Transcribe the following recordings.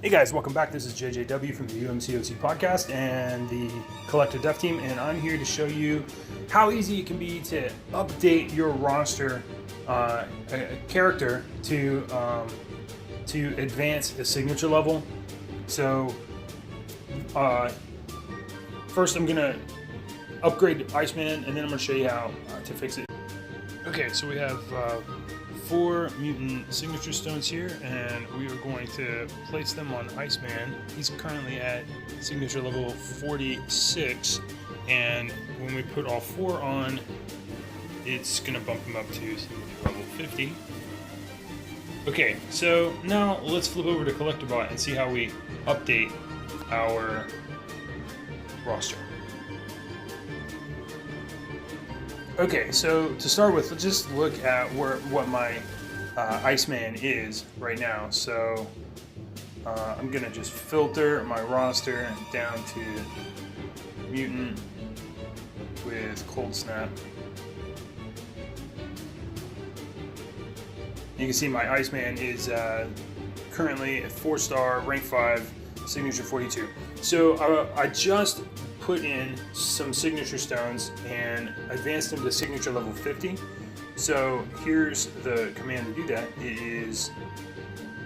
Hey guys, welcome back. This is JJW from the MCOC podcast and the Collective Dev Team, and I'm here to show you how easy it can be to update your roster character to advance the signature level. So first I'm gonna upgrade Iceman, and then I'm gonna show you how to fix it. Okay, so we have 4 mutant signature stones here, and we are going to place them on Iceman. He's currently at signature level 46, and when we put all 4 on, it's gonna bump him up to signature level 50. Okay, so now let's flip over to CollectorBot and see how we update our roster. Okay, so to start with, let's just look at what my Iceman is right now. So I'm gonna just filter my roster down to mutant with cold snap. You can see my Iceman is currently at 4-star, rank 5, signature 42. So I just put in some signature stones and advanced them to signature level 50. So here's the command to do that. It is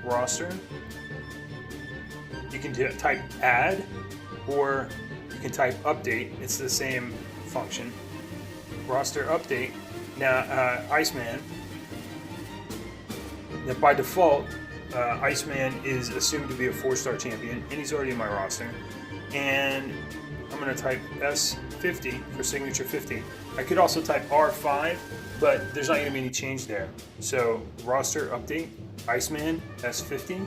roster. You can type add, or you can type update. It's the same function. Roster update. Now Iceman. Now by default, Iceman is assumed to be a 4-star champion, and he's already in my roster. And I'm going to type S50 for signature 50. I could also type R5, but there's not going to be any change there. So roster update, Iceman S50,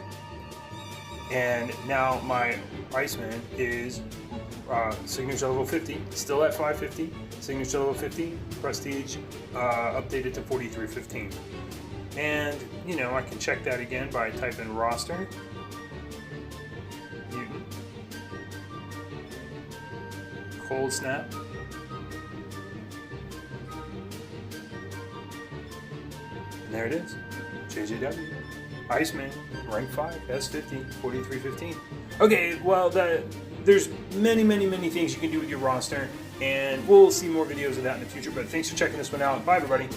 and now my Iceman is signature level 50, still at 550, signature level 50, prestige updated to 4315. And you know, I can check that again by typing roster. Cold snap. And there it is. JJW. Iceman, rank 5, S50, 4315. Okay, well there's many things you can do with your roster, and we'll see more videos of that in the future, but thanks for checking this one out. Bye everybody.